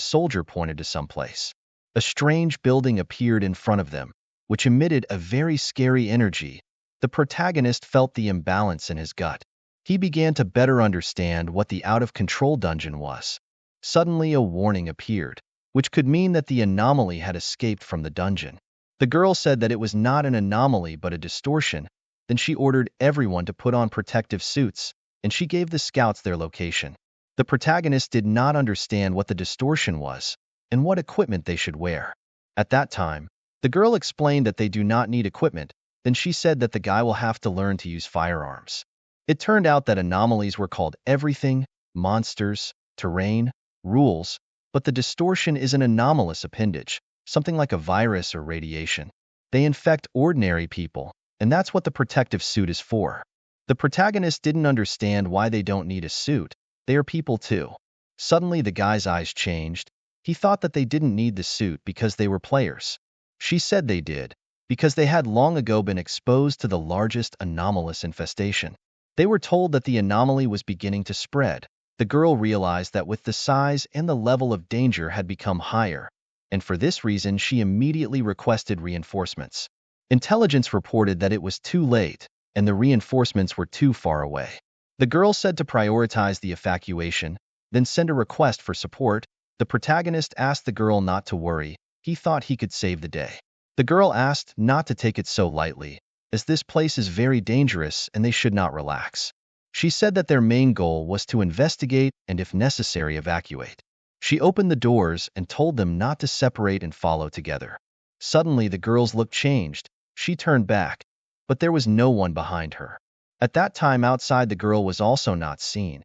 soldier pointed to someplace. A strange building appeared in front of them, which emitted a very scary energy. The protagonist felt the imbalance in his gut. He began to better understand what the out-of-control dungeon was. Suddenly, a warning appeared, which could mean that the anomaly had escaped from the dungeon. The girl said that it was not an anomaly but a distortion. Then she ordered everyone to put on protective suits, and she gave the scouts their location. The protagonist did not understand what the distortion was and what equipment they should wear. At that time, the girl explained that they do not need equipment. Then she said that the guy will have to learn to use firearms. It turned out that anomalies were called everything, monsters, terrain, rules, but the distortion is an anomalous appendage, something like a virus or radiation. They infect ordinary people, and that's what the protective suit is for. The protagonist didn't understand why they don't need a suit. They are people too. Suddenly the guy's eyes changed. He thought that they didn't need the suit because they were players. She said they did, because they had long ago been exposed to the largest anomalous infestation. They were told that the anomaly was beginning to spread. The girl realized that with the size and the level of danger had become higher, and for this reason she immediately requested reinforcements. Intelligence reported that it was too late, and the reinforcements were too far away. The girl said to prioritize the evacuation, then send a request for support. The protagonist asked the girl not to worry. He thought he could save the day. The girl asked not to take it so lightly, as this place is very dangerous and they should not relax. She said that their main goal was to investigate and, if necessary, evacuate. She opened the doors and told them not to separate and follow together. Suddenly, the girl's look changed. She turned back, but there was no one behind her. At that time, outside, the girl was also not seen.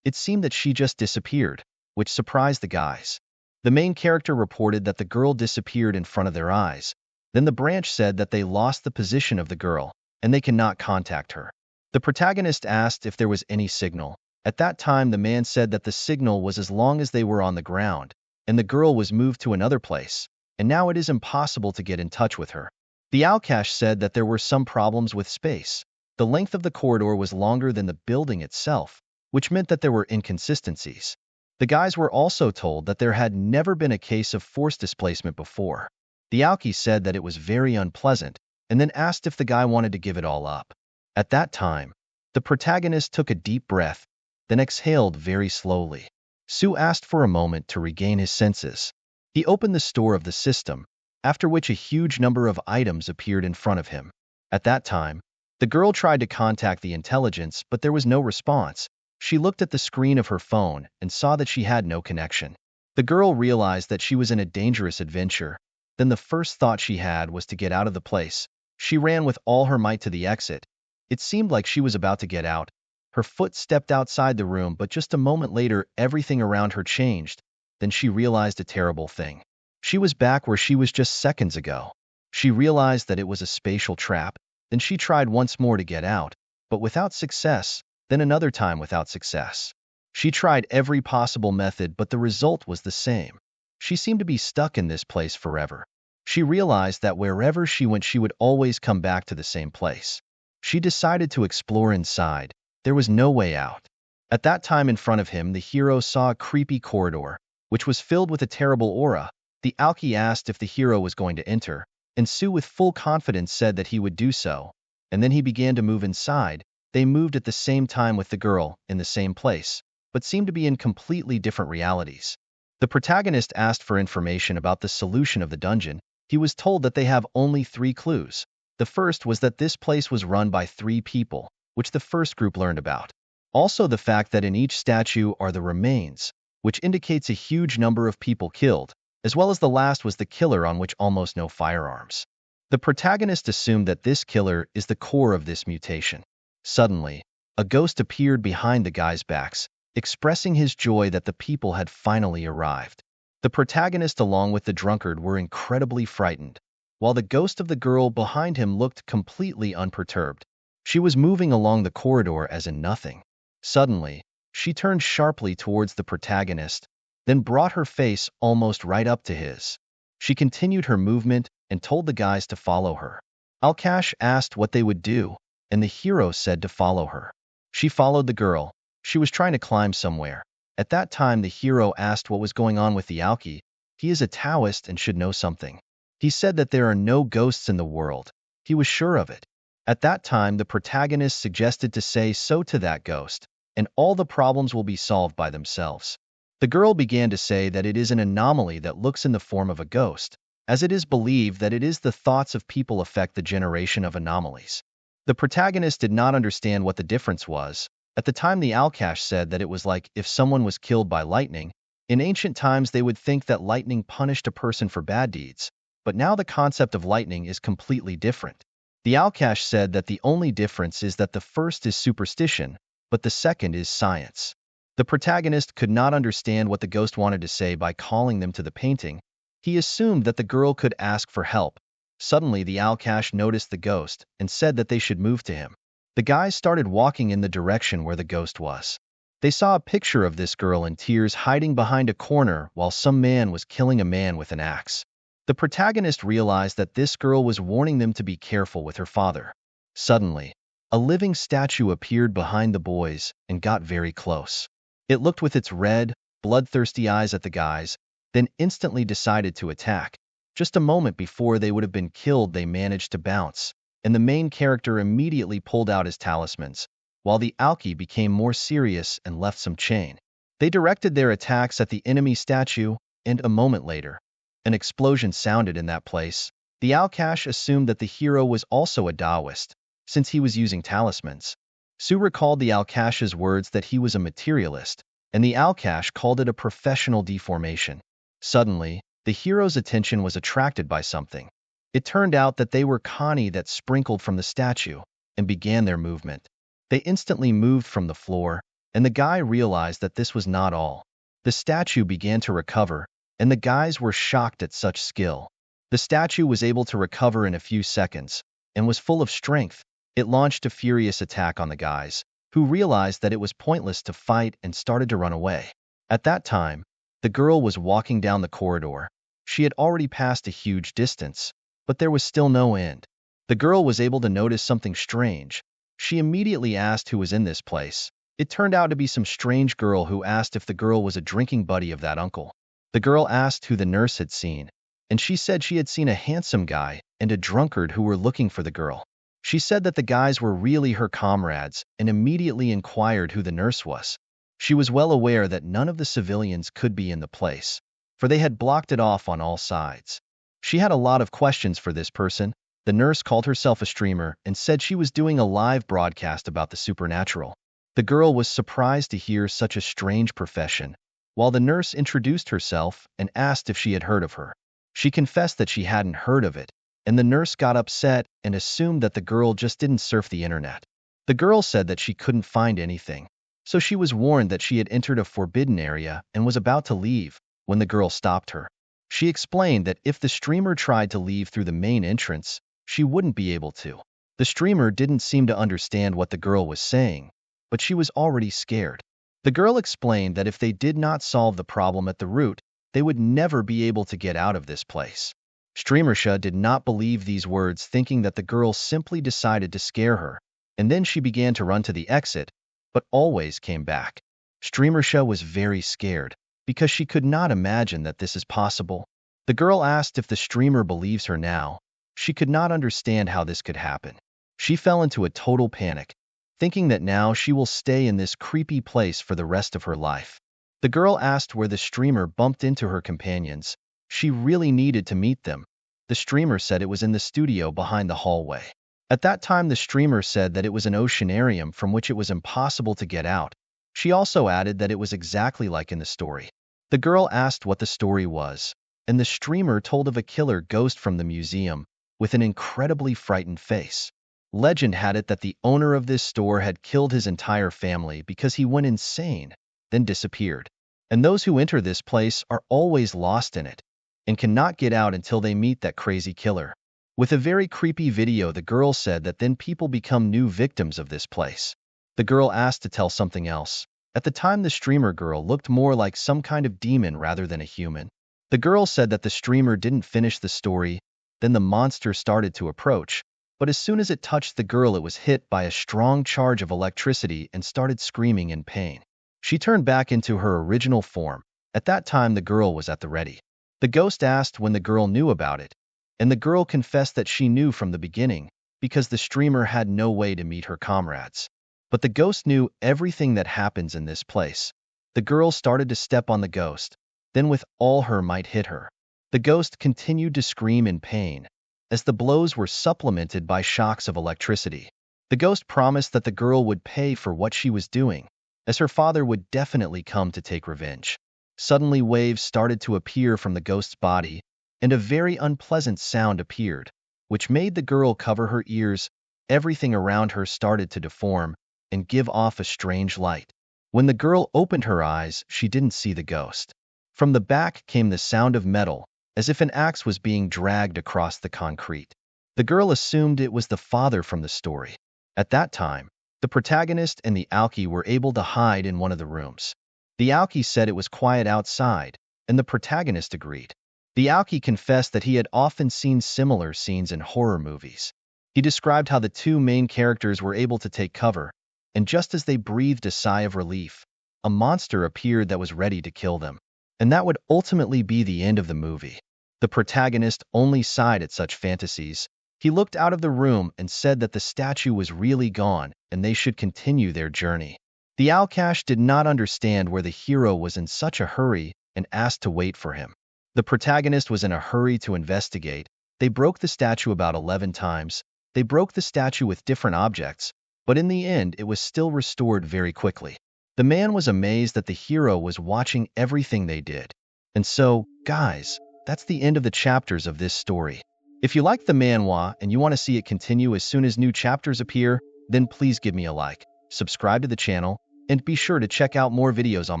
It seemed that she just disappeared, which surprised the guys. The main character reported that the girl disappeared in front of their eyes. Then the branch said that they lost the position of the girl, and they cannot contact her. The protagonist asked if there was any signal. At that time, the man said that the signal was as long as they were on the ground, and the girl was moved to another place, and now it is impossible to get in touch with her. The outcast said that there were some problems with space. The length of the corridor was longer than the building itself, which meant that there were inconsistencies. The guys were also told that there had never been a case of force displacement before. The alky said that it was very unpleasant, and then asked if the guy wanted to give it all up. At that time, the protagonist took a deep breath, then exhaled very slowly. Su asked for a moment to regain his senses. He opened the store of the system, after which a huge number of items appeared in front of him. At that time, the girl tried to contact the intelligence, but there was no response. She looked at the screen of her phone and saw that she had no connection. The girl realized that she was in a dangerous adventure. Then the first thought she had was to get out of the place. She ran with all her might to the exit. It seemed like she was about to get out. Her foot stepped outside the room, but just a moment later, everything around her changed. Then she realized a terrible thing. She was back where she was just seconds ago. She realized that it was a spatial trap. Then she tried once more to get out, but without success, then another time without success. She tried every possible method, but the result was the same. She seemed to be stuck in this place forever. She realized that wherever she went, she would always come back to the same place. She decided to explore inside. There was no way out. At that time, in front of him, the hero saw a creepy corridor, which was filled with a terrible aura. The alchemy asked if the hero was going to enter, and Su with full confidence said that he would do so. And then he began to move inside. They moved at the same time with the girl, in the same place, but seemed to be in completely different realities. The protagonist asked for information about the solution of the dungeon. He was told that they have only 3 clues. The first was that this place was run by 3 people, which the first group learned about. Also the fact that in each statue are the remains, which indicates a huge number of people killed, as well as the last was the killer on which almost no firearms. The protagonist assumed that this killer is the core of this mutation. Suddenly, a ghost appeared behind the guys' backs, expressing his joy that the people had finally arrived. The protagonist along with the drunkard were incredibly frightened, while the ghost of the girl behind him looked completely unperturbed. She was moving along the corridor as in nothing. Suddenly, she turned sharply towards the protagonist, then brought her face almost right up to his. She continued her movement and told the guys to follow her. Alkash asked what they would do, and the hero said to follow her. She followed the girl. She was trying to climb somewhere. At that time, the hero asked what was going on with the alchemy. He is a Taoist and should know something. He said that there are no ghosts in the world. He was sure of it. At that time, the protagonist suggested to say so to that ghost, and all the problems will be solved by themselves. The girl began to say that it is an anomaly that looks in the form of a ghost, as it is believed that it is the thoughts of people affect the generation of anomalies. The protagonist did not understand what the difference was. At the time, the Alkash said that it was like if someone was killed by lightning. In ancient times, they would think that lightning punished a person for bad deeds, but now the concept of lightning is completely different. The Alkash said that the only difference is that the first is superstition, but the second is science. The protagonist could not understand what the ghost wanted to say by calling them to the painting. He assumed that the girl could ask for help. Suddenly, the Alkash noticed the ghost and said that they should move to him. The guys started walking in the direction where the ghost was. They saw a picture of this girl in tears hiding behind a corner while some man was killing a man with an axe. The protagonist realized that this girl was warning them to be careful with her father. Suddenly, a living statue appeared behind the boys and got very close. It looked with its red, bloodthirsty eyes at the guys, then instantly decided to attack. Just a moment before they would have been killed, they managed to bounce, and the main character immediately pulled out his talismans, while the alchemy became more serious and left some chain. They directed their attacks at the enemy statue, and a moment later, an explosion sounded in that place. The Alkash assumed that the hero was also a Taoist, since he was using talismans. Su recalled the Alkash's words that he was a materialist, and the Alkash called it a professional deformation. Suddenly, the hero's attention was attracted by something. It turned out that they were kani that sprinkled from the statue, and began their movement. They instantly moved from the floor, and the guy realized that this was not all. The statue began to recover, and the guys were shocked at such skill. The statue was able to recover in a few seconds, and was full of strength. It launched a furious attack on the guys, who realized that it was pointless to fight and started to run away. At that time, the girl was walking down the corridor. She had already passed a huge distance, but there was still no end. The girl was able to notice something strange. She immediately asked who was in this place. It turned out to be some strange girl who asked if the girl was a drinking buddy of that uncle. The girl asked who the nurse had seen, and she said she had seen a handsome guy and a drunkard who were looking for the girl. She said that the guys were really her comrades and immediately inquired who the nurse was. She was well aware that none of the civilians could be in the place, for they had blocked it off on all sides. She had a lot of questions for this person. The nurse called herself a streamer and said she was doing a live broadcast about the supernatural. The girl was surprised to hear such a strange profession, while the nurse introduced herself and asked if she had heard of her. She confessed that she hadn't heard of it, and the nurse got upset and assumed that the girl just didn't surf the internet. The girl said that she couldn't find anything, so she was warned that she had entered a forbidden area and was about to leave when the girl stopped her. She explained that if the streamer tried to leave through the main entrance, she wouldn't be able to. The streamer didn't seem to understand what the girl was saying, but she was already scared. The girl explained that if they did not solve the problem at the root, they would never be able to get out of this place. Streamersha did not believe these words, thinking that the girl simply decided to scare her, and then she began to run to the exit, but always came back. Streamersha was very scared, because she could not imagine that this is possible. The girl asked if the streamer believes her now. She could not understand how this could happen. She fell into a total panic, thinking that now she will stay in this creepy place for the rest of her life. The girl asked where the streamer bumped into her companions. She really needed to meet them. The streamer said it was in the studio behind the hallway. At that time, the streamer said that it was an oceanarium from which it was impossible to get out. She also added that it was exactly like in the story. The girl asked what the story was, and the streamer told of a killer ghost from the museum with an incredibly frightened face. Legend had it that the owner of this store had killed his entire family because he went insane, then disappeared. And those who enter this place are always lost in it and cannot get out until they meet that crazy killer. With a very creepy video, the girl said that then people become new victims of this place. The girl asked to tell something else. At the time, the streamer girl looked more like some kind of demon rather than a human. The girl said that the streamer didn't finish the story, then the monster started to approach, but as soon as it touched the girl, it was hit by a strong charge of electricity and started screaming in pain. She turned back into her original form. At that time, the girl was at the ready. The ghost asked when the girl knew about it, and the girl confessed that she knew from the beginning, because the streamer had no way to meet her comrades. But the ghost knew everything that happens in this place. The girl started to step on the ghost, then with all her might hit her. The ghost continued to scream in pain, as the blows were supplemented by shocks of electricity. The ghost promised that the girl would pay for what she was doing, as her father would definitely come to take revenge. Suddenly, waves started to appear from the ghost's body, and a very unpleasant sound appeared, which made the girl cover her ears. Everything around her started to deform and give off a strange light. When the girl opened her eyes, she didn't see the ghost. From the back came the sound of metal, as if an axe was being dragged across the concrete. The girl assumed it was the father from the story. At that time, the protagonist and the alky were able to hide in one of the rooms. The alky said it was quiet outside, and the protagonist agreed. The alky confessed that he had often seen similar scenes in horror movies. He described how the two main characters were able to take cover, and just as they breathed a sigh of relief, a monster appeared that was ready to kill them. And that would ultimately be the end of the movie. The protagonist only sighed at such fantasies. He looked out of the room and said that the statue was really gone and they should continue their journey. The Alkash did not understand where the hero was in such a hurry and asked to wait for him. The protagonist was in a hurry to investigate. They broke the statue about 11 times. They broke the statue with different objects, but in the end it was still restored very quickly. The man was amazed that the hero was watching everything they did. And so, guys, that's the end of the chapters of this story. If you like the manhwa and you want to see it continue as soon as new chapters appear, then please give me a like, subscribe to the channel, and be sure to check out more videos on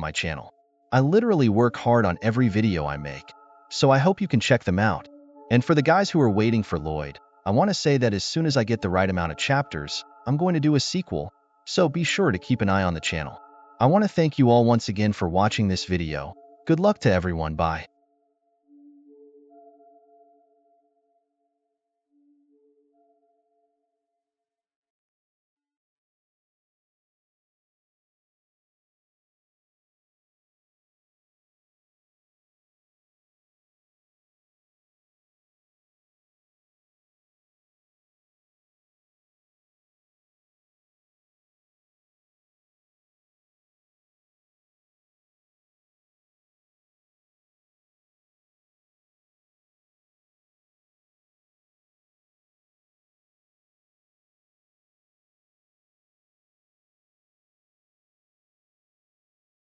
my channel. I literally work hard on every video I make, so I hope you can check them out. And for the guys who are waiting for Lloyd, I want to say that as soon as I get the right amount of chapters, I'm going to do a sequel, so be sure to keep an eye on the channel. I want to thank you all once again for watching this video. Good luck to everyone. Bye.